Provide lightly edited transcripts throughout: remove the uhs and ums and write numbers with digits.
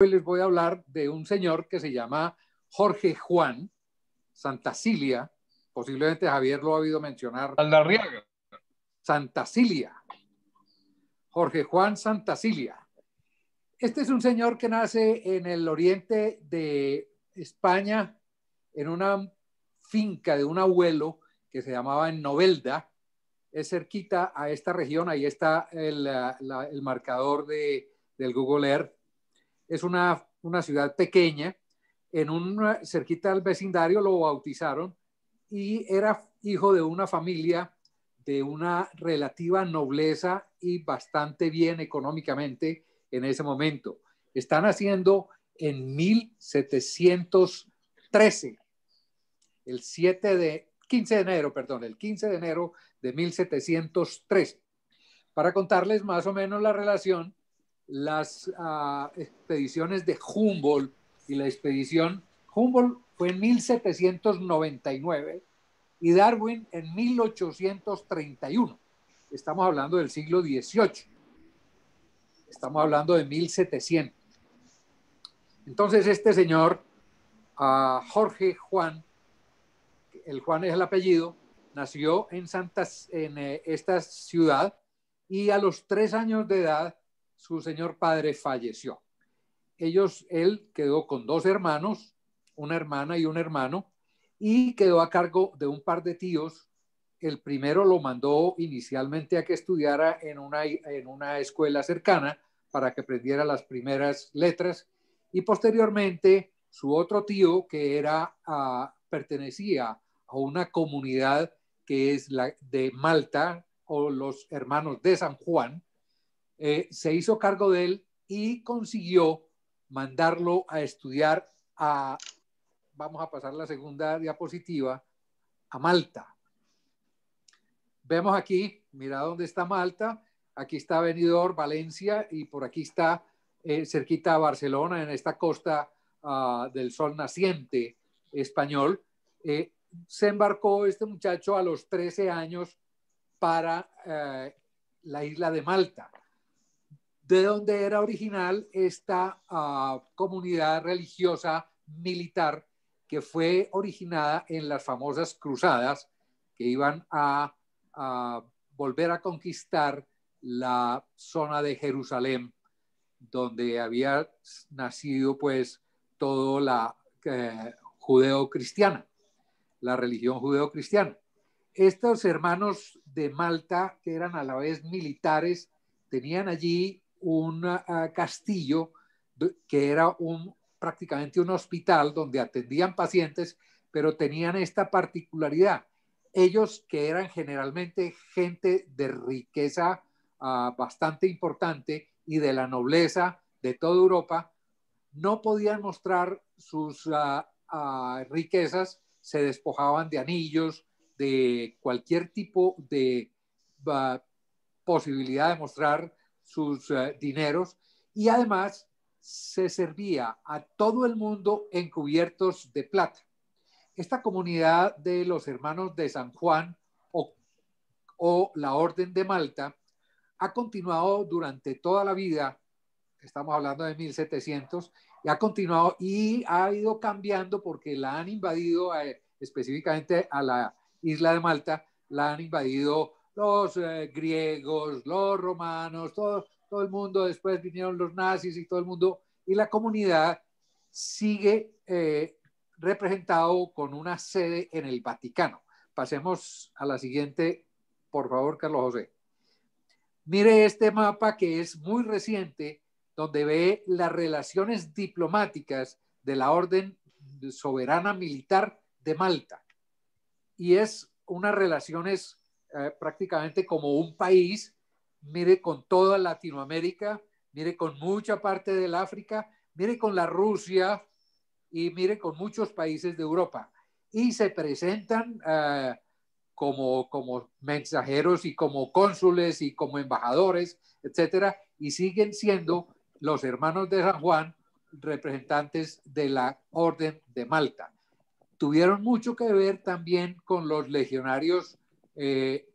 Hoy les voy a hablar de un señor que se llama Jorge Juan Santacilia. Posiblemente Javier lo ha oído mencionar. Aldarriaga. Santacilia. Jorge Juan Santacilia. Este es un señor que nace en el oriente de España, en una finca de un abuelo que se llamaba en Novelda. Es cerquita a esta región. Ahí está el marcador del Google Earth. Es una ciudad pequeña, cerquita al vecindario lo bautizaron y era hijo de una familia de una relativa nobleza y bastante bien económicamente en ese momento. Están haciendo en 1713, el 15 de enero de 1713. Para contarles más o menos la relación, las expediciones de Humboldt y la expedición Humboldt fue en 1799 y Darwin en 1831. Estamos hablando del siglo XVIII. Estamos hablando de 1700. Entonces este señor, Jorge Juan, el Juan es el apellido, nació en esta ciudad y a los 3 años de edad su señor padre falleció. Él quedó con 2 hermanos, una hermana y un hermano, y quedó a cargo de un par de tíos. El primero lo mandó inicialmente a que estudiara en una escuela cercana para que aprendiera las primeras letras, y posteriormente su otro tío, que pertenecía a una comunidad que es la de Malta, o los hermanos de San Juan, se hizo cargo de él y consiguió mandarlo a estudiar vamos a pasar la segunda diapositiva, a Malta. Vemos aquí, mira dónde está Malta, aquí está Benidorm, Valencia, y por aquí está cerquita a Barcelona, en esta costa del sol naciente español. Se embarcó este muchacho a los 13 años para la isla de Malta, de donde era original esta comunidad religiosa militar que fue originada en las famosas cruzadas que iban a volver a conquistar la zona de Jerusalén, donde había nacido pues toda la judeo-cristiana, la religión judeo-cristiana. Estos hermanos de Malta, que eran a la vez militares, tenían allí un castillo que era prácticamente un hospital donde atendían pacientes, pero tenían esta particularidad. Ellos, que eran generalmente gente de riqueza bastante importante y de la nobleza de toda Europa, no podían mostrar sus riquezas, se despojaban de anillos, de cualquier tipo de posibilidad de mostrar sus dineros, y además se servía a todo el mundo en cubiertos de plata. Esta comunidad de los hermanos de San Juan o la Orden de Malta ha continuado durante toda la vida, estamos hablando de 1700, y ha continuado y ha ido cambiando porque la han invadido, específicamente a la isla de Malta, la han invadido los griegos, los romanos, todo el mundo. Después vinieron los nazis y todo el mundo, y la comunidad sigue representado con una sede en el Vaticano. Pasemos a la siguiente, por favor, Carlos José. Mire este mapa, que es muy reciente, donde ve las relaciones diplomáticas de la Orden Soberana Militar de Malta. Y es unas relaciones prácticamente como un país. Mire con toda Latinoamérica, mire con mucha parte del África, mire con la Rusia y mire con muchos países de Europa. Y se presentan como mensajeros y como cónsules y como embajadores, etcétera, y siguen siendo los hermanos de San Juan representantes de la Orden de Malta. Tuvieron mucho que ver también con los legionarios de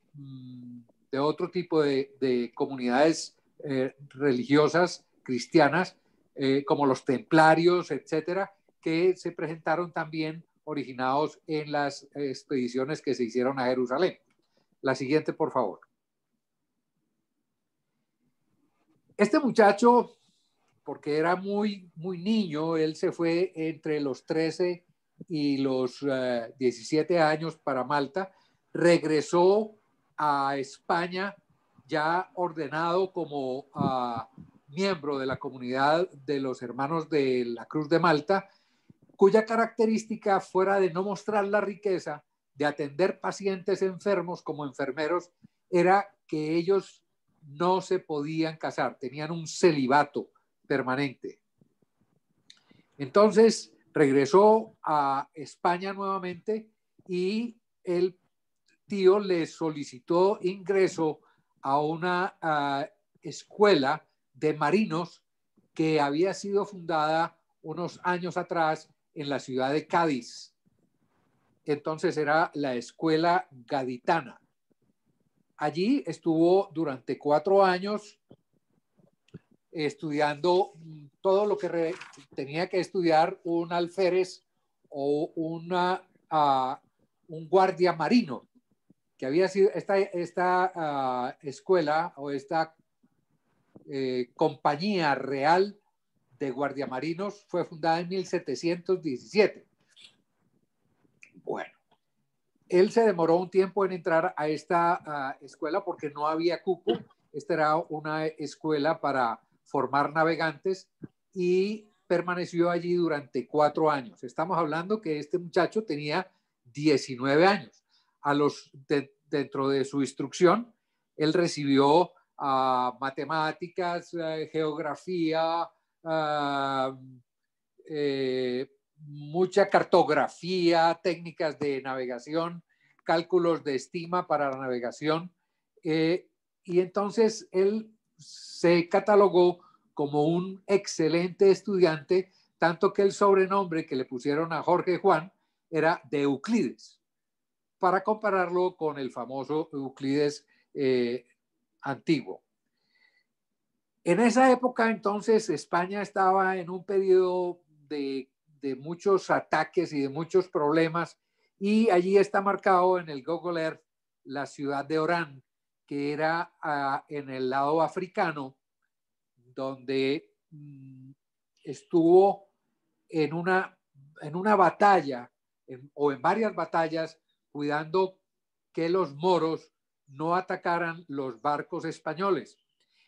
otro tipo de comunidades religiosas cristianas como los templarios, etcétera, que se presentaron también originados en las expediciones que se hicieron a Jerusalén. La siguiente, por favor. Este muchacho, porque era muy niño, él se fue entre los 13 y los 17 años para Malta, regresó a España ya ordenado como miembro de la comunidad de los hermanos de la Cruz de Malta, cuya característica, fuera de no mostrar la riqueza, de atender pacientes enfermos como enfermeros, era que ellos no se podían casar, tenían un celibato permanente. Entonces regresó a España nuevamente y el tío le solicitó ingreso a una escuela de marinos que había sido fundada unos años atrás en la ciudad de Cádiz. Entonces era la Escuela Gaditana. Allí estuvo durante 4 años estudiando todo lo que tenía que estudiar un alférez o un guardia marino, que había sido esta escuela o esta compañía real de guardiamarinos fue fundada en 1717. Bueno, él se demoró un tiempo en entrar a esta escuela porque no había cupo. Esta era una escuela para formar navegantes y permaneció allí durante 4 años. Estamos hablando que este muchacho tenía 19 años. Dentro de su instrucción, él recibió matemáticas, geografía, mucha cartografía, técnicas de navegación, cálculos de estima para la navegación. Y entonces él se catalogó como un excelente estudiante, tanto que el sobrenombre que le pusieron a Jorge Juan era de Euclides, para compararlo con el famoso Euclides antiguo. En esa época, entonces, España estaba en un periodo de muchos ataques y de muchos problemas, y allí está marcado en el Google Earth la ciudad de Orán, que era en el lado africano, donde estuvo en una batalla o en varias batallas cuidando que los moros no atacaran los barcos españoles.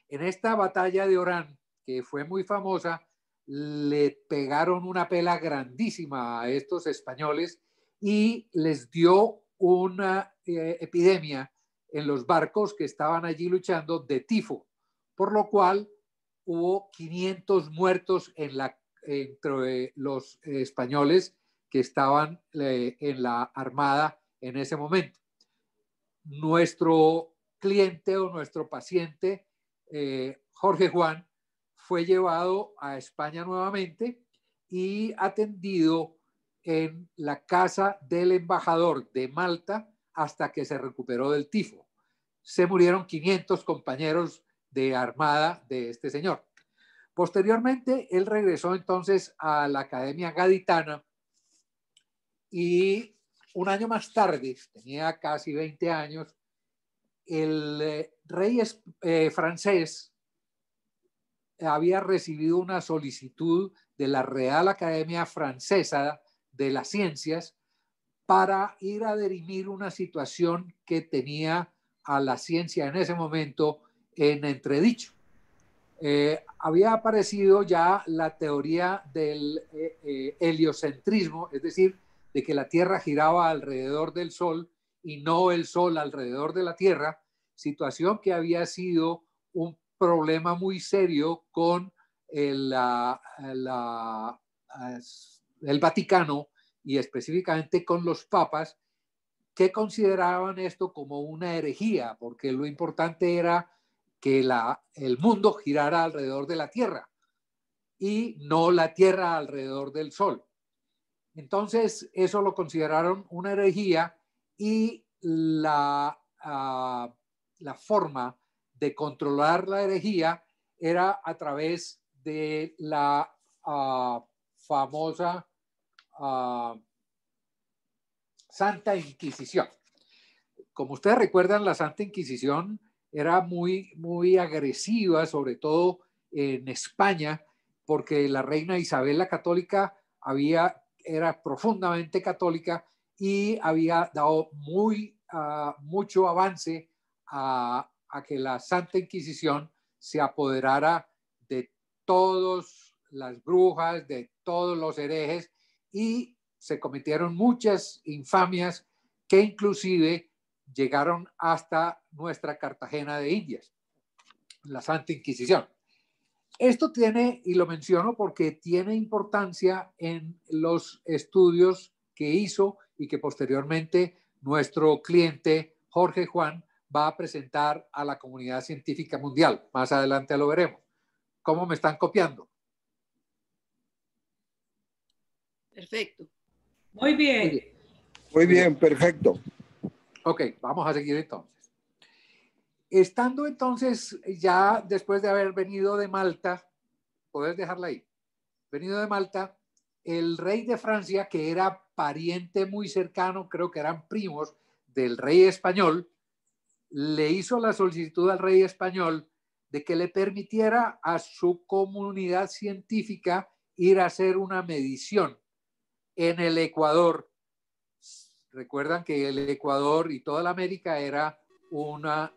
En esta batalla de Orán, que fue muy famosa, le pegaron una pela grandísima a estos españoles y les dio una epidemia en los barcos que estaban allí luchando de tifo, por lo cual hubo 500 muertos entre los españoles que estaban en la armada en ese momento. Nuestro cliente o nuestro paciente, Jorge Juan, fue llevado a España nuevamente y atendido en la casa del embajador de Malta hasta que se recuperó del tifo. Se murieron 500 compañeros de armada de este señor. Posteriormente, él regresó entonces a la Academia Gaditana y un año más tarde, tenía casi 20 años, el rey francés había recibido una solicitud de la Real Academia Francesa de las Ciencias para ir a dirimir una situación que tenía a la ciencia en ese momento en entredicho. Había aparecido ya la teoría del heliocentrismo, es decir, de que la Tierra giraba alrededor del Sol y no el Sol alrededor de la Tierra, situación que había sido un problema muy serio con el Vaticano y específicamente con los papas, que consideraban esto como una herejía, porque lo importante era que el mundo girara alrededor de la Tierra y no la Tierra alrededor del Sol. Entonces, eso lo consideraron una herejía y la forma de controlar la herejía era a través de la famosa Santa Inquisición. Como ustedes recuerdan, la Santa Inquisición era muy agresiva, sobre todo en España, porque la reina Isabel la Católica era profundamente católica y había dado mucho avance a que la Santa Inquisición se apoderara de todas las brujas, de todos los herejes, y se cometieron muchas infamias que inclusive llegaron hasta nuestra Cartagena de Indias, la Santa Inquisición. Esto tiene, y lo menciono porque tiene importancia en los estudios que hizo y que posteriormente nuestro cliente Jorge Juan va a presentar a la comunidad científica mundial. Más adelante lo veremos. ¿Cómo me están copiando? Perfecto. Muy bien. Muy bien. Muy bien, perfecto. Ok, vamos a seguir entonces. Estando entonces, ya después de haber venido de Malta, ¿podés dejarla ahí? Venido de Malta, el rey de Francia, que era pariente muy cercano, creo que eran primos del rey español, le hizo la solicitud al rey español de que le permitiera a su comunidad científica ir a hacer una medición en el Ecuador. Recuerdan que el Ecuador y toda la América era una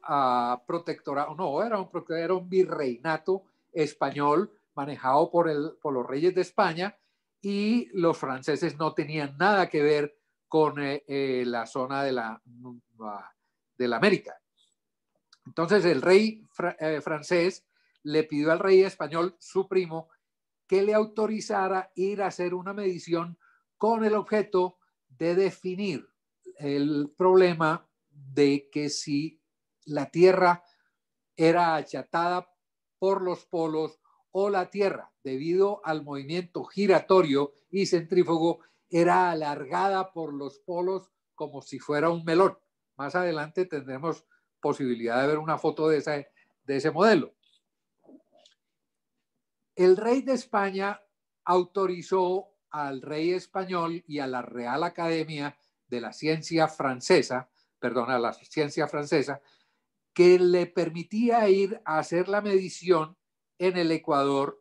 protectorado, no, era un virreinato español manejado por los reyes de España, y los franceses no tenían nada que ver con la zona de la América. Entonces el rey francés le pidió al rey español, su primo, que le autorizara ir a hacer una medición con el objeto de definir el problema de que si la Tierra era achatada por los polos o la Tierra, debido al movimiento giratorio y centrífugo, era alargada por los polos como si fuera un melón. Más adelante tendremos posibilidad de ver una foto de ese modelo. El rey de España autorizó al rey español y a la Real Academia de la Ciencia Francesa, a la ciencia francesa, que le permitía ir a hacer la medición en el Ecuador,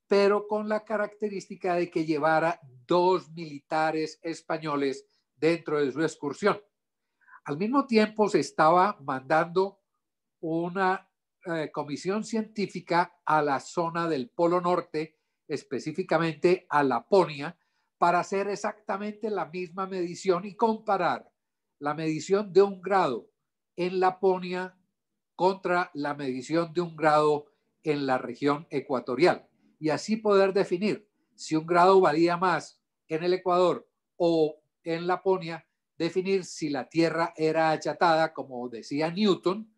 pero con la característica de que llevara 2 militares españoles dentro de su excursión. Al mismo tiempo se estaba mandando una comisión científica a la zona del Polo Norte, específicamente a Laponia, para hacer exactamente la misma medición y comparar la medición de 1 grado en Laponia contra la medición de 1 grado en la región ecuatorial, y así poder definir si 1 grado valía más en el Ecuador o en Laponia, definir si la Tierra era achatada, como decía Newton,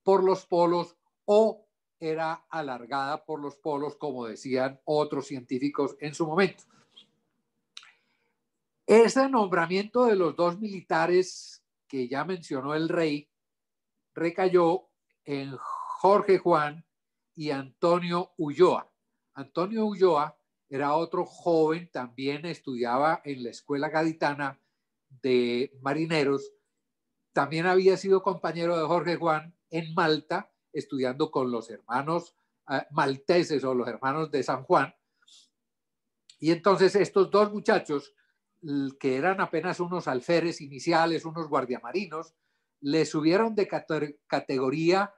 por los polos o era alargada por los polos, como decían otros científicos en su momento. Ese nombramiento de los 2 militares que ya mencionó el rey recayó en Jorge Juan y Antonio Ulloa. Antonio Ulloa era otro joven, también estudiaba en la Escuela Gaditana de Marineros, también había sido compañero de Jorge Juan en Malta, estudiando con los hermanos malteses o los hermanos de San Juan. Y entonces estos 2 muchachos, que eran apenas unos alférez iniciales, unos guardiamarinos, le subieron de categoría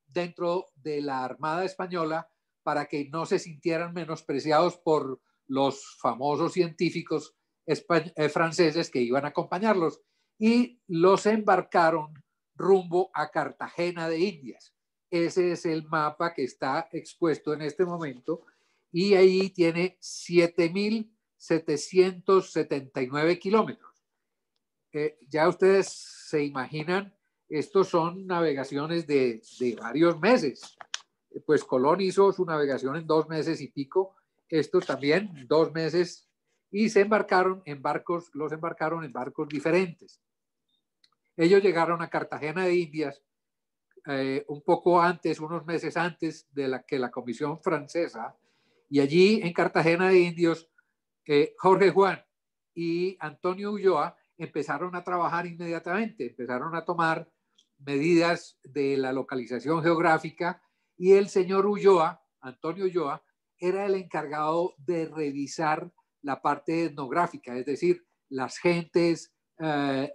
dentro de la Armada Española para que no se sintieran menospreciados por los famosos científicos franceses que iban a acompañarlos, y los embarcaron rumbo a Cartagena de Indias. Ese es el mapa que está expuesto en este momento, y ahí tiene 7.779 kilómetros. Ya ustedes se imaginan, estos son navegaciones de varios meses. Pues Colón hizo su navegación en 2 meses y pico, estos también 2 meses, y los embarcaron en barcos diferentes. Ellos llegaron a Cartagena de Indias un poco antes, unos meses antes de que la Comisión Francesa, y allí en Cartagena de Indios, Jorge Juan y Antonio Ulloa empezaron a trabajar inmediatamente, empezaron a tomar medidas de la localización geográfica, y el señor Ulloa, Antonio Ulloa, era el encargado de revisar la parte etnográfica, es decir, las gentes,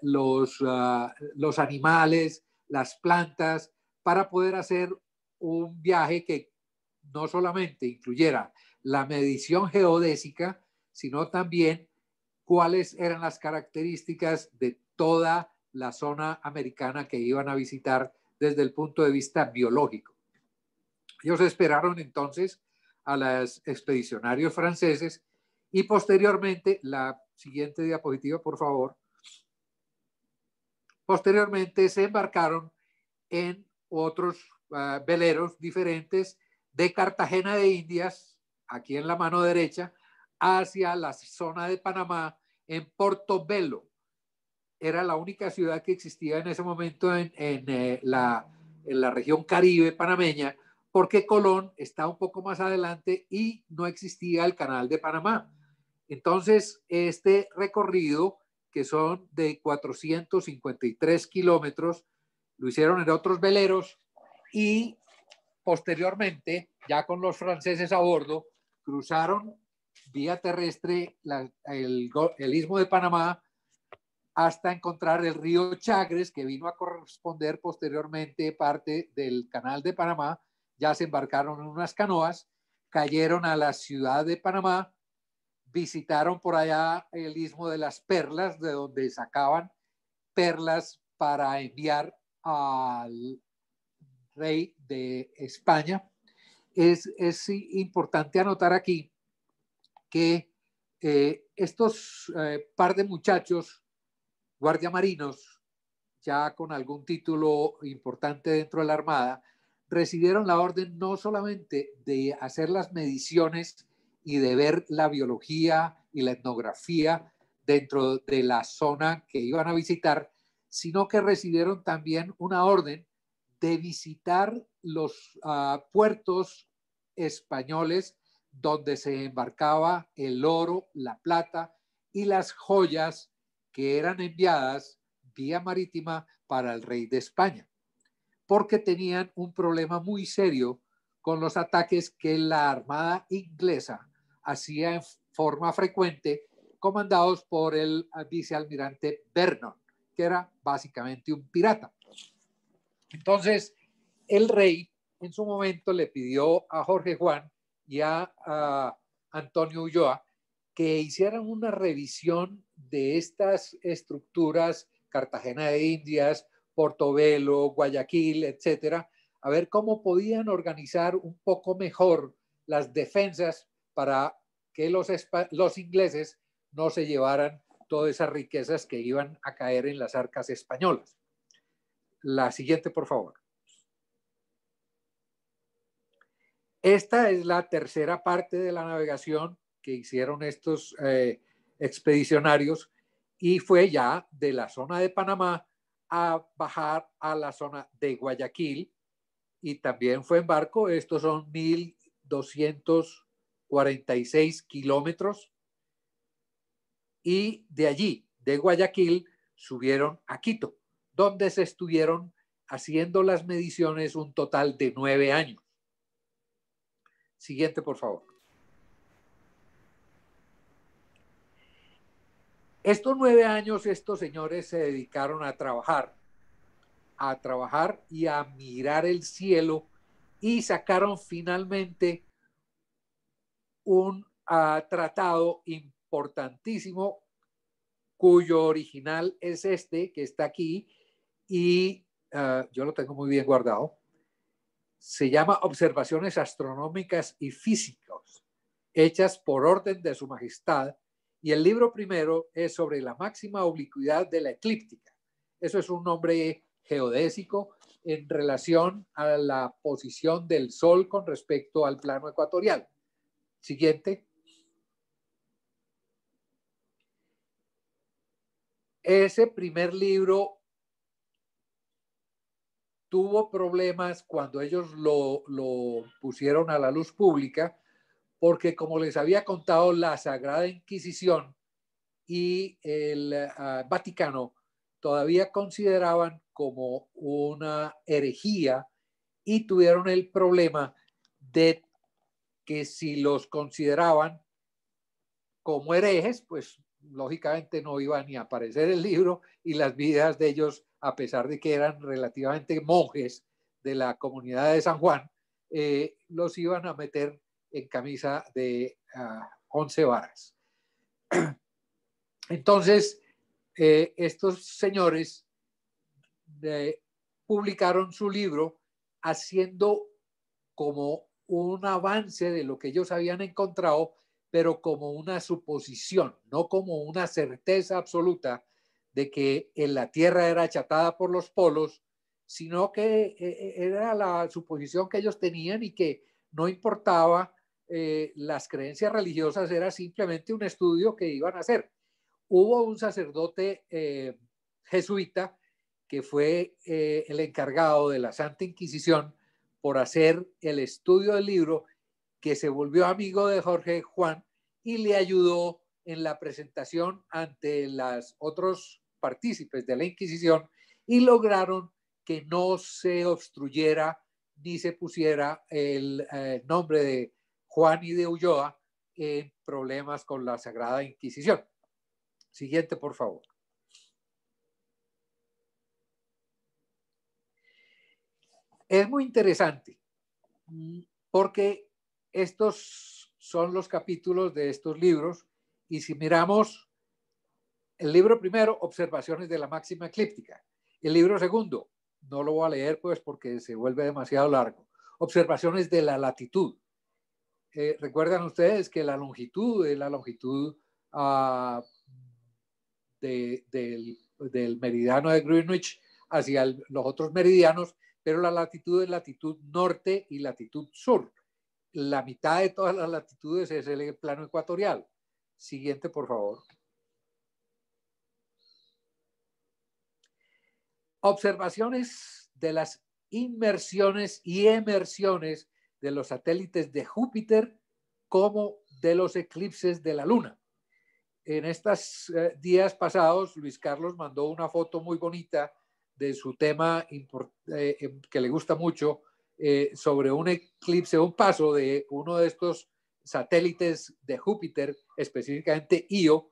los animales, las plantas, para poder hacer un viaje que no solamente incluyera la medición geodésica, sino también cuáles eran las características de toda la zona americana que iban a visitar desde el punto de vista biológico. Ellos esperaron entonces a los expedicionarios franceses y posteriormente, la siguiente diapositiva, por favor, posteriormente se embarcaron en otros veleros diferentes de Cartagena de Indias, aquí en la mano derecha, hacia la zona de Panamá en Portobelo. Era la única ciudad que existía en ese momento en la región Caribe panameña, porque Colón está un poco más adelante y no existía el canal de Panamá. Entonces, este recorrido, que son de 453 kilómetros, lo hicieron en otros veleros y posteriormente, ya con los franceses a bordo, cruzaron vía terrestre el istmo de Panamá hasta encontrar el río Chagres, que vino a corresponder posteriormente parte del canal de Panamá. Ya se embarcaron en unas canoas, cayeron a la ciudad de Panamá, visitaron por allá el istmo de las Perlas, de donde sacaban perlas para enviar al rey de España. Es importante anotar aquí que estos par de muchachos guardiamarinos, ya con algún título importante dentro de la Armada, recibieron la orden no solamente de hacer las mediciones y de ver la biología y la etnografía dentro de la zona que iban a visitar, sino que recibieron también una orden de visitar los puertos españoles donde se embarcaba el oro, la plata y las joyas que eran enviadas vía marítima para el rey de España, porque tenían un problema muy serio con los ataques que la Armada inglesa hacía en forma frecuente, comandados por el vicealmirante Vernon, que era básicamente un pirata. Entonces, el rey en su momento le pidió a Jorge Juan y a Antonio Ulloa que hicieran una revisión de estas estructuras, Cartagena de Indias, Portobelo, Guayaquil, etcétera, a ver cómo podían organizar un poco mejor las defensas para que los ingleses no se llevaran todas esas riquezas que iban a caer en las arcas españolas. La siguiente, por favor. Esta es la tercera parte de la navegación que hicieron estos expedicionarios, y fue ya de la zona de Panamá a bajar a la zona de Guayaquil, y también fue en barco. Estos son 1,246 kilómetros, y de allí, de Guayaquil, subieron a Quito, donde se estuvieron haciendo las mediciones un total de 9 años. Siguiente, por favor. Estos 9 años, estos señores se dedicaron a trabajar y a mirar el cielo, y sacaron finalmente un tratado importantísimo, cuyo original es este que está aquí, y yo lo tengo muy bien guardado. Se llama Observaciones Astronómicas y Físicas, hechas por orden de Su Majestad, y el libro primero es sobre la máxima oblicuidad de la eclíptica. Eso es un nombre geodésico en relación a la posición del Sol con respecto al plano ecuatorial. Siguiente. Ese primer libro tuvo problemas cuando ellos lo pusieron a la luz pública, porque como les había contado, la Sagrada Inquisición y el Vaticano todavía consideraban como una herejía y tuvieron el problema de que si los consideraban como herejes, pues lógicamente no iba ni a aparecer el libro y las vidas de ellos, a pesar de que eran relativamente monjes de la comunidad de San Juan, los iban a meter en camisa de 11 varas. Entonces, estos señores publicaron su libro haciendo como un avance de lo que ellos habían encontrado, pero como una suposición, no como una certeza absoluta de que en la Tierra era achatada por los polos, sino que era la suposición que ellos tenían y que no importaba las creencias religiosas, era simplemente un estudio que iban a hacer. Hubo un sacerdote jesuita que fue el encargado de la Santa Inquisición por hacer el estudio del libro, que se volvió amigo de Jorge Juan y le ayudó en la presentación ante los otros partícipes de la Inquisición y lograron que no se obstruyera ni se pusiera el nombre de Juan y de Ulloa en problemas con la Sagrada Inquisición. Siguiente, por favor. Es muy interesante porque estos son los capítulos de estos libros y si miramos el libro primero, Observaciones de la máxima eclíptica. El libro segundo, no lo voy a leer pues porque se vuelve demasiado largo. Observaciones de la latitud. Recuerdan ustedes que la longitud es la longitud del meridiano de Greenwich hacia los otros meridianos, pero la latitud es latitud norte y latitud sur. La mitad de todas las latitudes es el plano ecuatorial. Siguiente, por favor. Observaciones de las inmersiones y emersiones de los satélites de Júpiter como de los eclipses de la Luna. En estos días pasados, Luis Carlos mandó una foto muy bonita de su tema que le gusta mucho, sobre un eclipse, un paso de uno de estos satélites de Júpiter, específicamente Io,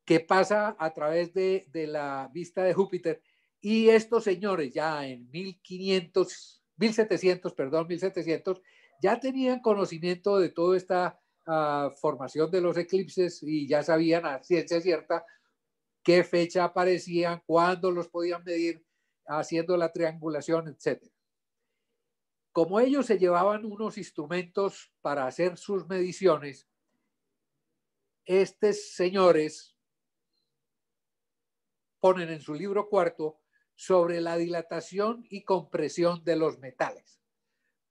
que pasa a través de la vista de Júpiter. Y estos señores ya en 1700, ya tenían conocimiento de toda esta formación de los eclipses y ya sabían a ciencia cierta qué fecha aparecían, cuándo los podían medir, haciendo la triangulación, etc. Como ellos se llevaban unos instrumentos para hacer sus mediciones, estos señores ponen en su libro cuarto sobre la dilatación y compresión de los metales.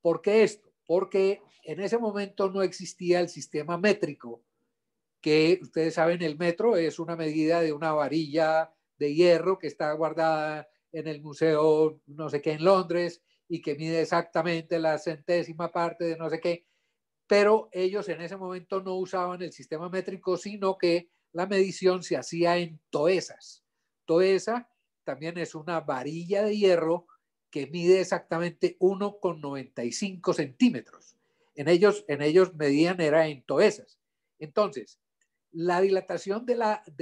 ¿Por qué esto? Porque en ese momento no existía el sistema métrico, que ustedes saben, el metro es una medida de una varilla de hierro que está guardada en el museo no sé qué en Londres y que mide exactamente la centésima parte de no sé qué, pero ellos en ese momento no usaban el sistema métrico, sino que la medición se hacía en toesas. Toesa también es una varilla de hierro que mide exactamente 1,95 centímetros. En ellos medían era en toesas. Entonces, la dilatación de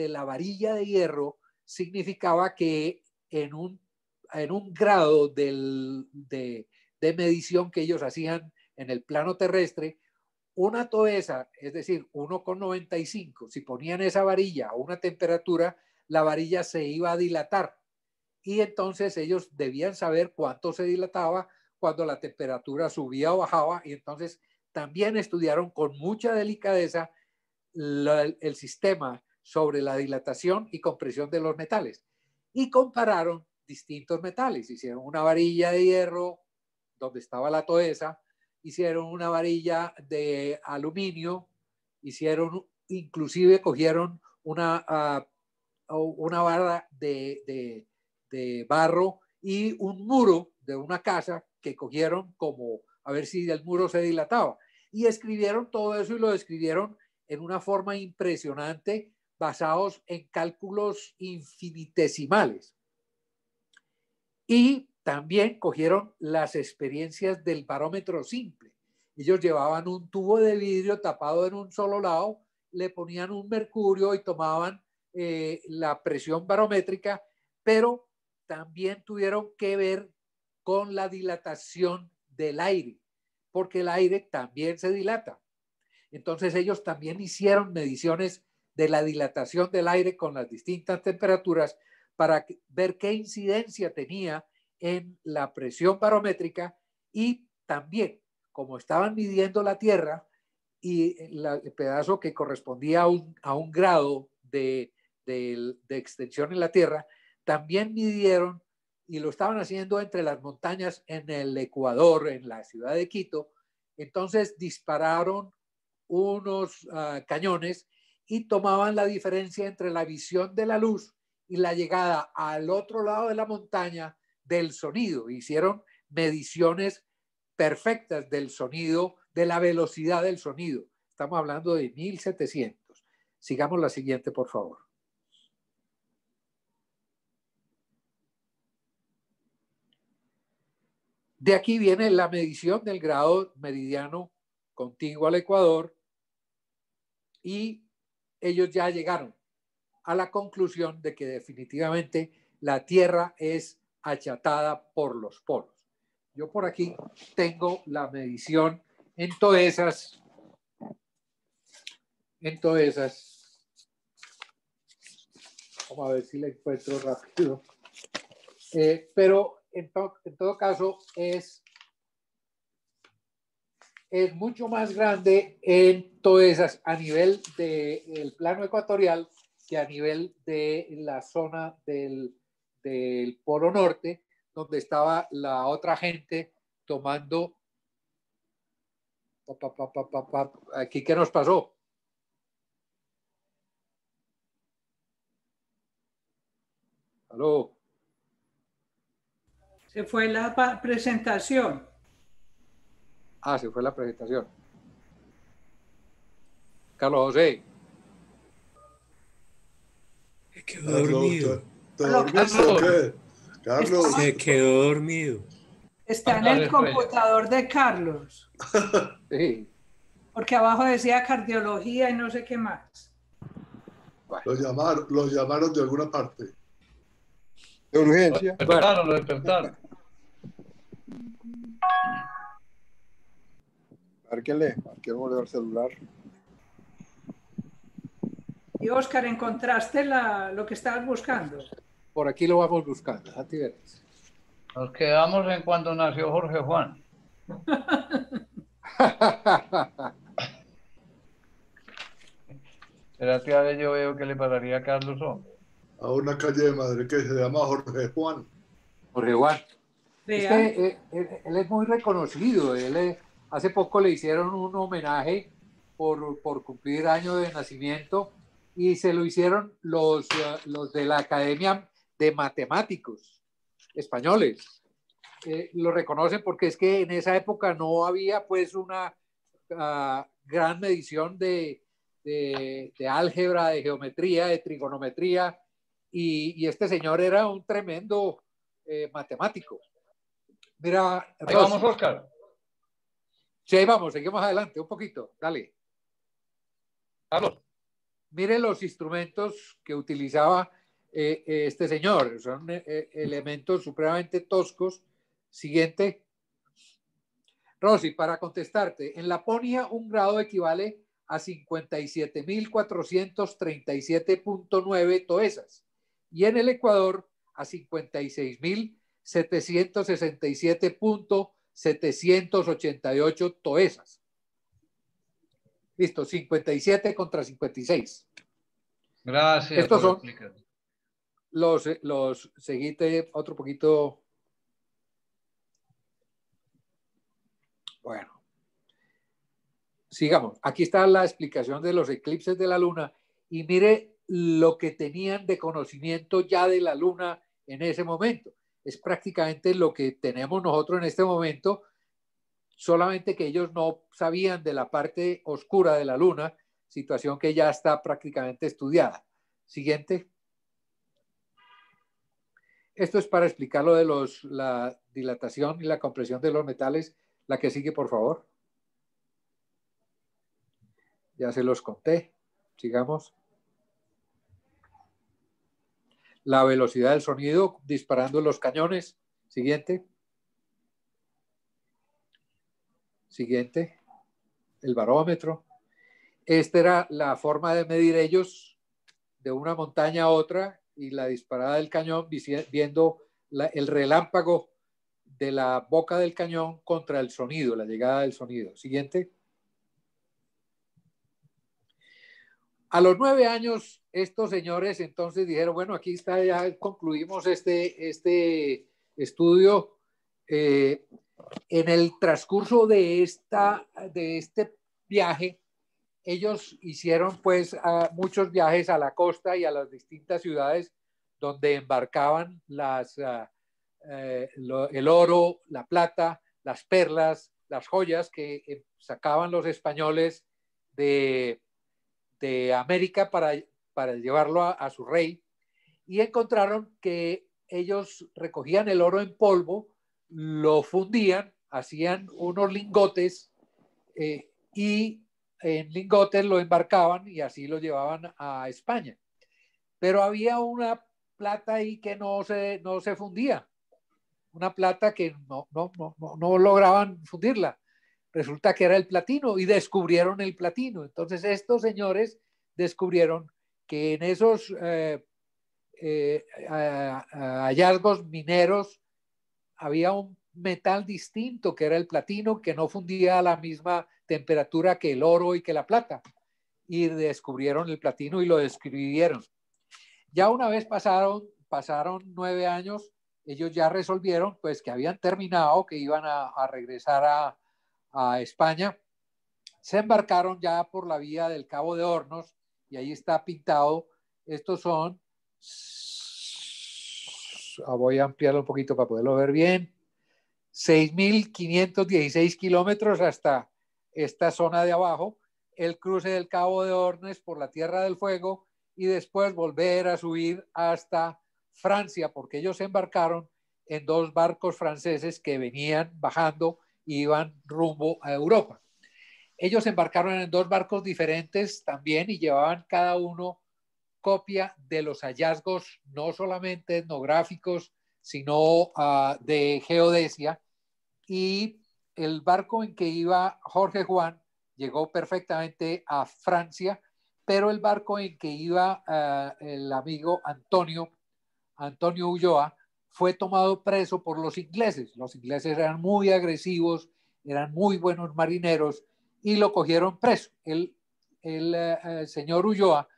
la varilla de hierro significaba que en un grado de medición que ellos hacían en el plano terrestre, una toesa, es decir, 1,95, si ponían esa varilla a una temperatura, la varilla se iba a dilatar y entonces ellos debían saber cuánto se dilataba cuando la temperatura subía o bajaba, y entonces también estudiaron con mucha delicadeza el sistema sobre la dilatación y compresión de los metales y compararon distintos metales. Hicieron una varilla de hierro donde estaba la toesa, hicieron una varilla de aluminio, inclusive cogieron una barra de barro y un muro de una casa que cogieron como a ver si el muro se dilataba. Y escribieron todo eso y lo describieron en una forma impresionante, basados en cálculos infinitesimales. Y también cogieron las experiencias del barómetro simple. Ellos llevaban un tubo de vidrio tapado en un solo lado, le ponían un mercurio y tomaban la presión barométrica, pero también tuvieron que ver con la dilatación del aire, porque el aire también se dilata. Entonces ellos también hicieron mediciones de la dilatación del aire con las distintas temperaturas para ver qué incidencia tenía en la presión barométrica, y también, como estaban midiendo la Tierra y el pedazo que correspondía a un grado de extensión en la Tierra, también midieron, y lo estaban haciendo entre las montañas en el Ecuador, en la ciudad de Quito. Entonces dispararon unos cañones y tomaban la diferencia entre la visión de la luz y la llegada al otro lado de la montaña del sonido. Hicieron mediciones perfectas del sonido, de la velocidad del sonido. Estamos hablando de 1700. Sigamos la siguiente, por favor. De aquí viene la medición del grado meridiano contiguo al Ecuador, y ellos ya llegaron a la conclusión de que definitivamente la Tierra es achatada por los polos. Yo por aquí tengo la medición en toesas. Vamos a ver si la encuentro rápido. Pero en todo caso es mucho más grande en toesas a nivel del plano ecuatorial que a nivel de la zona del Polo Norte, donde estaba la otra gente tomando. Aquí, ¿qué nos pasó? ¿Aló? Se fue la presentación. Se fue la presentación. Carlos José. Se quedó dormido. ¿Te dormiste o qué? Carlos. Se quedó dormido. Está en el computador de Carlos. Sí. Porque abajo decía cardiología y no sé qué más. Lo llamaron de alguna parte. De urgencia. Lo despertaron. Márquenle el celular. Y Oscar, ¿encontraste lo que estabas buscando? Por aquí lo vamos buscando. Nos quedamos en cuando nació Jorge Juan. Espérate, a ver, yo veo que le pararía a Carlos. A una calle de Madrid que se llama Jorge Juan. Jorge Juan. Es que, él es muy reconocido. Hace poco le hicieron un homenaje por cumplir año de nacimiento, y se lo hicieron los de la Academia de Matemáticos españoles. Lo reconocen porque es que en esa época no había pues una gran medición de álgebra, de geometría, de trigonometría, y este señor era un tremendo matemático. Mira, ahí vamos, Oscar. Sí, ahí vamos, seguimos adelante un poquito, dale. Carlos. Mire los instrumentos que utilizaba este señor, son elementos supremamente toscos. Siguiente. Rosy, para contestarte, en Laponia un grado equivale a 57.437.9 toesas, y en el Ecuador a 56.767.788 toesas. Listo, 57 contra 56. Gracias. Estos son los seguite otro poquito. Bueno, sigamos. Aquí está la explicación de los eclipses de la luna, y mire lo que tenían de conocimiento ya de la luna en ese momento. es prácticamente lo que tenemos nosotros en este momento, solamente que ellos no sabían de la parte oscura de la Luna, situación que ya está prácticamente estudiada. Siguiente. Esto es para explicar lo de la dilatación y la compresión de los metales. La que sigue, por favor. Ya se los conté. Sigamos. La velocidad del sonido disparando los cañones. Siguiente. Siguiente. El barómetro. Esta era la forma de medir ellos de una montaña a otra y la disparada del cañón viendo el relámpago de la boca del cañón contra el sonido, la llegada del sonido. Siguiente. A los 9 años, estos señores entonces dijeron, bueno, aquí está, ya concluimos este estudio. En el transcurso de este viaje, ellos hicieron pues muchos viajes a la costa y a las distintas ciudades donde embarcaban el oro, la plata, las perlas, las joyas que sacaban los españoles de América para llevarlo a su rey, y encontraron que ellos recogían el oro en polvo, lo fundían, hacían unos lingotes y en lingotes lo embarcaban y así lo llevaban a España. Pero había una plata ahí que no se fundía, una plata que no lograban fundirla. Resulta que era el platino y descubrieron el platino. Entonces estos señores descubrieron que en esos hallazgos mineros había un metal distinto que era el platino, que no fundía a la misma temperatura que el oro y que la plata, y descubrieron el platino y lo describieron. Ya una vez pasaron 9 años, ellos ya resolvieron pues que habían terminado, que iban a regresar a España. Se embarcaron ya por la vía del Cabo de Hornos y ahí está pintado. Estos son, voy a ampliarlo un poquito para poderlo ver bien, 6.516 kilómetros hasta esta zona de abajo, el cruce del Cabo de Hornos por la Tierra del Fuego y después volver a subir hasta Francia, porque ellos se embarcaron en 2 barcos franceses que venían bajando y iban rumbo a Europa. Ellos se embarcaron en 2 barcos diferentes también y llevaban cada uno copia de los hallazgos, no solamente etnográficos, sino de geodesia. Y el barco en que iba Jorge Juan llegó perfectamente a Francia, pero el barco en que iba el amigo Antonio Ulloa fue tomado preso por los ingleses. Los ingleses eran muy agresivos, eran muy buenos marineros y lo cogieron preso. El señor Ulloa,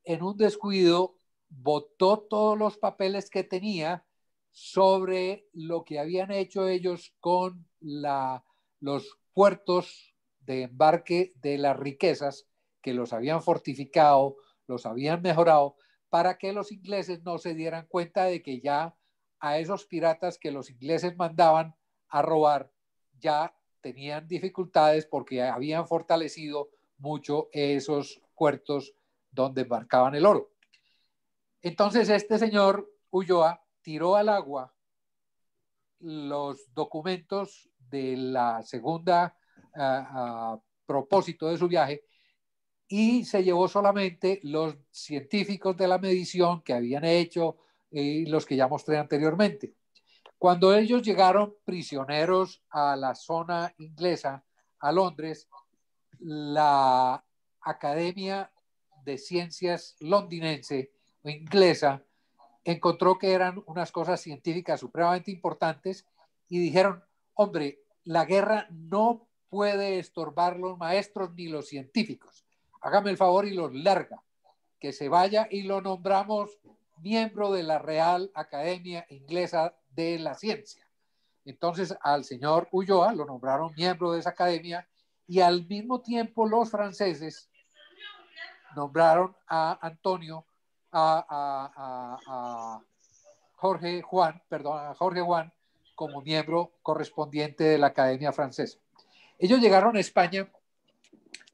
en un descuido, botó todos los papeles que tenía sobre lo que habían hecho ellos con los puertos de embarque de las riquezas, que los habían fortificado, los habían mejorado, para que los ingleses no se dieran cuenta de que ya a esos piratas que los ingleses mandaban a robar ya tenían dificultades porque habían fortalecido mucho esos puertos donde embarcaban el oro. Entonces este señor Ulloa tiró al agua los documentos de la segunda propósito de su viaje y se llevó solamente los científicos de la medición que habían hecho y los que ya mostré anteriormente. Cuando ellos llegaron prisioneros a la zona inglesa, a Londres, la Academia de Ciencias londinense o inglesa encontró que eran unas cosas científicas supremamente importantes y dijeron, hombre, la guerra no puede estorbar los maestros ni los científicos. Hágame el favor y los larga, que se vaya, y lo nombramos miembro de la Real Academia Inglesa de la Ciencia. Entonces al señor Ulloa lo nombraron miembro de esa academia y al mismo tiempo los franceses nombraron a Antonio, a Jorge Juan como miembro correspondiente de la Academia Francesa. Ellos llegaron a España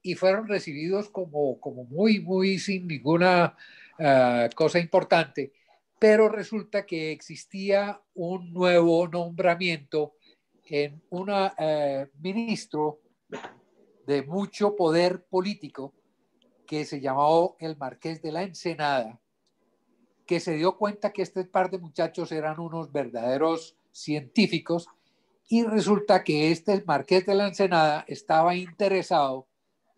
y fueron recibidos como muy sin ninguna cosa importante, pero resulta que existía un nuevo nombramiento en un ministro de mucho poder político que se llamó el Marqués de la Ensenada, que se dio cuenta que este par de muchachos eran unos verdaderos científicos, y resulta que este Marqués de la Ensenada estaba interesado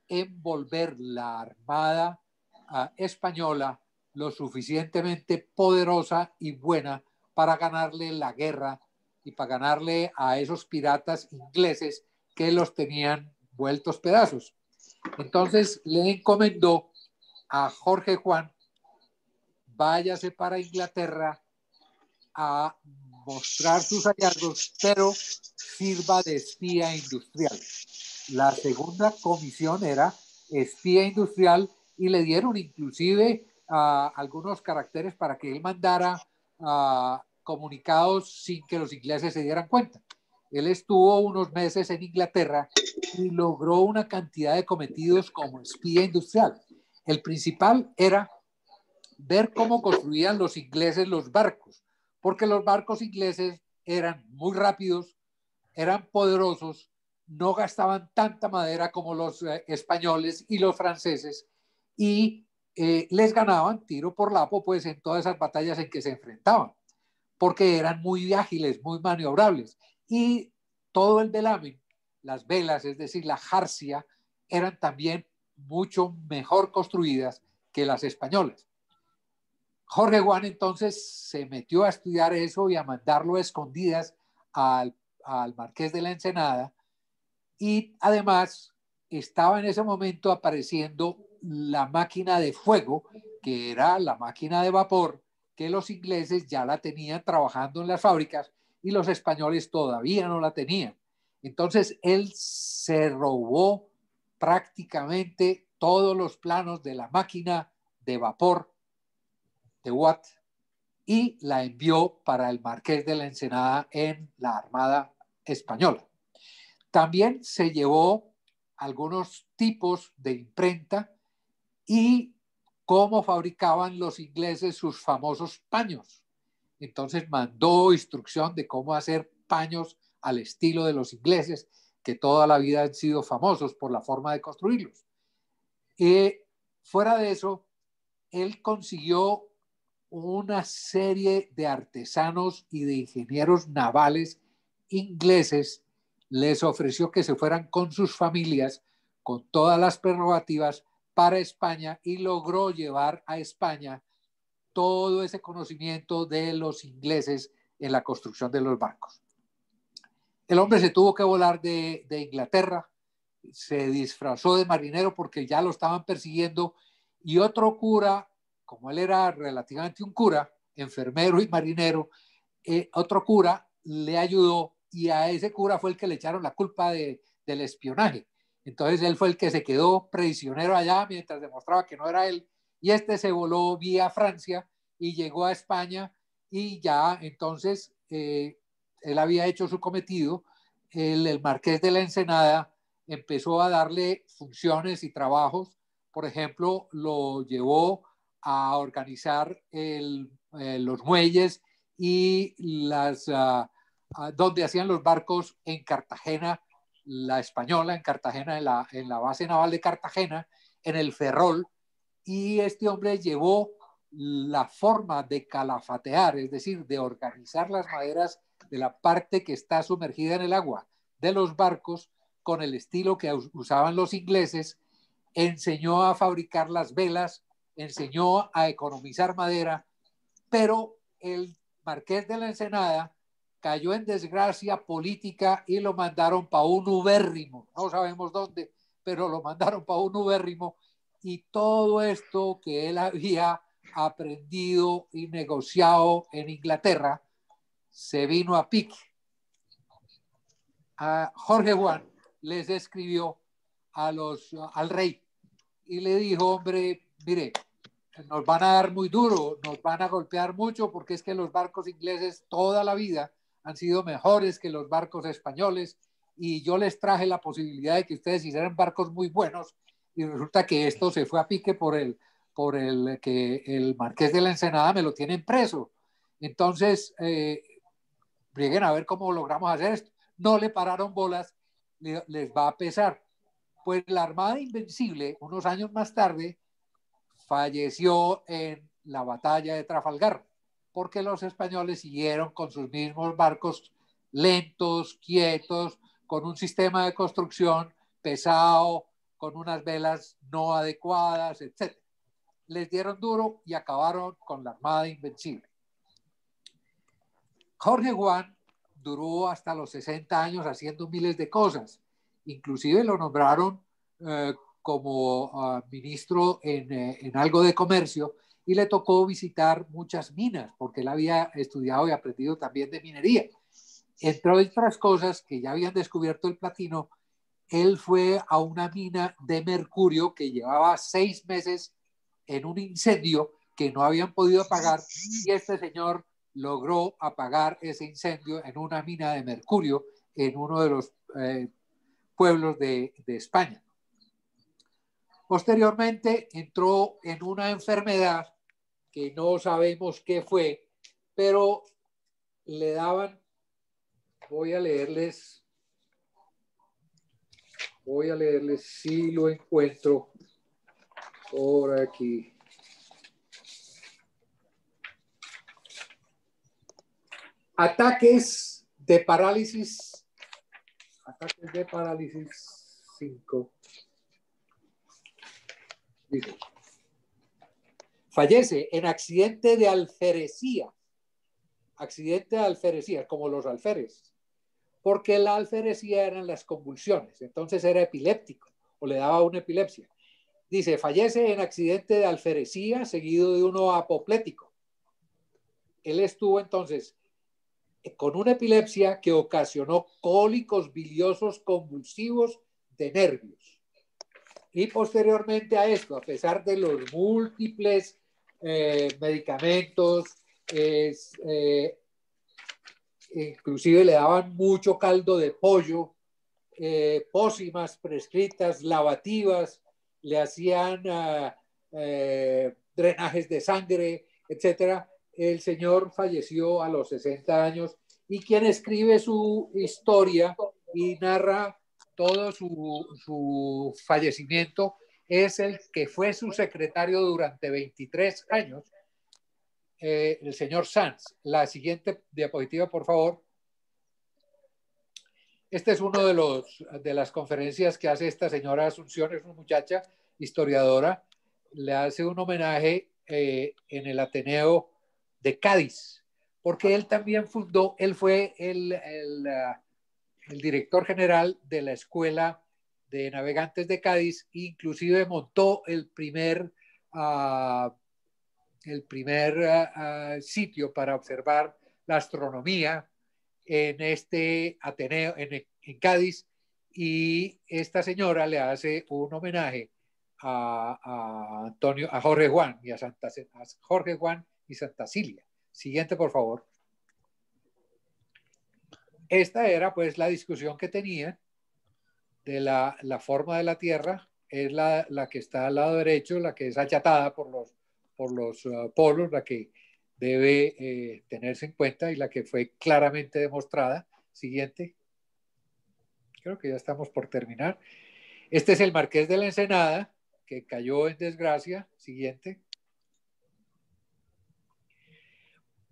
en volver la Armada española lo suficientemente poderosa y buena para ganarle la guerra y para ganarle a esos piratas ingleses que los tenían vueltos pedazos. Entonces le encomendó a Jorge Juan: váyase para Inglaterra a mostrar sus hallazgos, pero sirva de espía industrial. La segunda comisión era espía industrial, y le dieron inclusive algunos caracteres para que él mandara comunicados sin que los ingleses se dieran cuenta. Él estuvo unos meses en Inglaterra y logró una cantidad de cometidos como espía industrial. El principal era ver cómo construían los ingleses los barcos, porque los barcos ingleses eran muy rápidos, eran poderosos, no gastaban tanta madera como los españoles y los franceses, y les ganaban tiro por lapo pues en todas esas batallas en que se enfrentaban, porque eran muy ágiles, muy maniobrables, y todo el velamen, las velas, es decir, la jarcia, eran también mucho mejor construidas que las españolas. Jorge Juan entonces se metió a estudiar eso y a mandarlo a escondidas al Marqués de la Ensenada, y además estaba en ese momento apareciendo la máquina de fuego, que era la máquina de vapor, que los ingleses ya la tenían trabajando en las fábricas y los españoles todavía no la tenían. Entonces él se robó prácticamente todos los planos de la máquina de vapor de Watt y la envió para el Marqués de la Ensenada en la Armada Española. También se llevó algunos tipos de imprenta y cómo fabricaban los ingleses sus famosos paños. Entonces mandó instrucción de cómo hacer paños al estilo de los ingleses, que toda la vida han sido famosos por la forma de construirlos. Fuera de eso, él consiguió una serie de artesanos y de ingenieros navales ingleses, les ofreció que se fueran con sus familias, con todas las prerrogativas, para España, y logró llevar a España todo ese conocimiento de los ingleses en la construcción de los barcos. El hombre se tuvo que volar de Inglaterra, se disfrazó de marinero porque ya lo estaban persiguiendo, y otro cura, como él era relativamente un cura, enfermero y marinero, otro cura le ayudó, y a ese cura fue el que le echaron la culpa del espionaje. Entonces él fue el que se quedó prisionero allá mientras demostraba que no era él, y este se voló vía Francia y llegó a España, y ya entonces él había hecho su cometido. El Marqués de la Ensenada empezó a darle funciones y trabajos. Por ejemplo, lo llevó a organizar los muelles y donde hacían los barcos en Cartagena, la Española, en Cartagena, en la base naval de Cartagena, en el Ferrol, y este hombre llevó la forma de calafatear, es decir, de organizar las maderas de la parte que está sumergida en el agua de los barcos con el estilo que usaban los ingleses, enseñó a fabricar las velas, enseñó a economizar madera, pero el Marqués de la Ensenada cayó en desgracia política y lo mandaron para un ubérrimo, no sabemos dónde, pero lo mandaron para un ubérrimo, y todo esto que él había aprendido y negociado en Inglaterra se vino a pique. Jorge Juan les escribió al rey y le dijo: hombre, mire, nos van a dar muy duro, nos van a golpear mucho porque es que los barcos ingleses toda la vida han sido mejores que los barcos españoles y yo les traje la posibilidad de que ustedes hicieran barcos muy buenos y resulta que esto se fue a pique por el que el Marqués de la Ensenada me lo tienen preso. Entonces, lleguen a ver cómo logramos hacer esto. No le pararon bolas, les va a pesar. Pues la Armada Invencible, unos años más tarde, falleció en la batalla de Trafalgar, porque los españoles siguieron con sus mismos barcos lentos, quietos, con un sistema de construcción pesado, con unas velas no adecuadas, etc. Les dieron duro y acabaron con la Armada Invencible. Jorge Juan duró hasta los 60 años haciendo miles de cosas. Inclusive lo nombraron como ministro en algo de comercio y le tocó visitar muchas minas porque él había estudiado y aprendido también de minería. Entre otras cosas que ya habían descubierto el platino, él fue a una mina de mercurio que llevaba 6 meses en un incendio que no habían podido apagar y este señor logró apagar ese incendio en una mina de mercurio en uno de los pueblos de España. Posteriormente entró en una enfermedad que no sabemos qué fue, pero le daban, voy a leerles si lo encuentro por aquí. Ataques de parálisis 5. Dice, fallece en accidente de alferecía, como los alférez, porque la alferecía eran las convulsiones, entonces era epiléptico o le daba una epilepsia. Dice, fallece en accidente de alferecía seguido de uno apoplético. Él estuvo entonces con una epilepsia que ocasionó cólicos biliosos convulsivos de nervios. Y posteriormente a esto, a pesar de los múltiples medicamentos, inclusive le daban mucho caldo de pollo, pócimas prescritas, lavativas, le hacían drenajes de sangre, etcétera. El señor falleció a los 60 años y quien escribe su historia y narra todo su fallecimiento es el que fue su secretario durante 23 años, el señor Sanz. La siguiente diapositiva, por favor. Este es uno de las conferencias que hace esta señora Asunción, es una muchacha historiadora, le hace un homenaje en el Ateneo de Cádiz, porque él también él fue el director general de la Escuela de Navegantes de Cádiz, inclusive montó el primer sitio para observar la astronomía en este Ateneo, en Cádiz, y esta señora le hace un homenaje a Jorge Juan y a Jorge Juan y Santa Cilia. Siguiente, por favor. Esta era pues la discusión que tenían de la forma de la Tierra, es la que está al lado derecho, la que es achatada por los polos, la que debe tenerse en cuenta y la que fue claramente demostrada. Siguiente. Creo que ya estamos por terminar. Este es el Marqués de la Ensenada, que cayó en desgracia. Siguiente.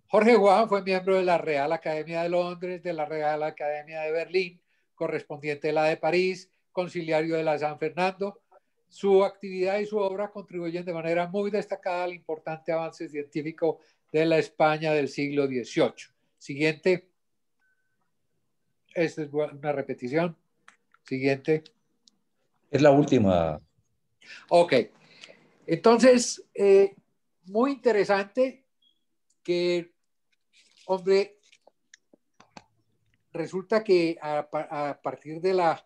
Jorge Juan fue miembro de la Real Academia de Londres, de la Real Academia de Berlín, correspondiente de la de París, conciliario de la San Fernando. Su actividad y su obra contribuyen de manera muy destacada al importante avance científico de la España del siglo XVIII. Siguiente. Esta es una repetición. Siguiente. Es la última. Ok. Entonces, muy interesante que, hombre, resulta que a partir de la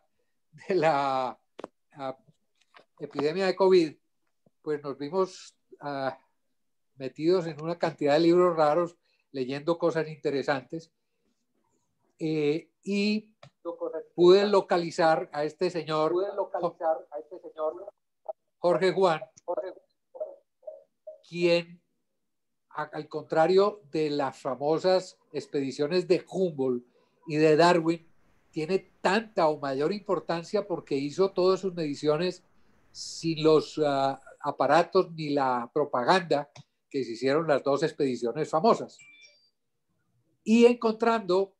epidemia de COVID, pues nos vimos metidos en una cantidad de libros raros, leyendo cosas interesantes, y pude localizar a este señor Jorge Juan, quien, al contrario de las famosas expediciones de Humboldt y de Darwin, tiene tanta o mayor importancia porque hizo todas sus mediciones sin los aparatos ni la propaganda que se hicieron las dos expediciones famosas. Y encontrando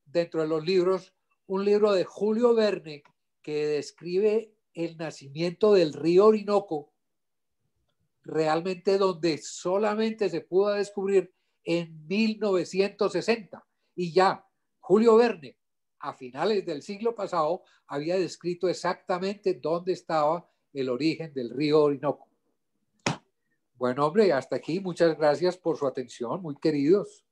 dentro de los libros un libro de Julio Verne que describe el nacimiento del río Orinoco, realmente donde solamente se pudo descubrir en 1960. Y ya Julio Verne, a finales del siglo pasado, había descrito exactamente dónde estaba el origen del río Orinoco. Bueno, hombre, hasta aquí. Muchas gracias por su atención, muy queridos.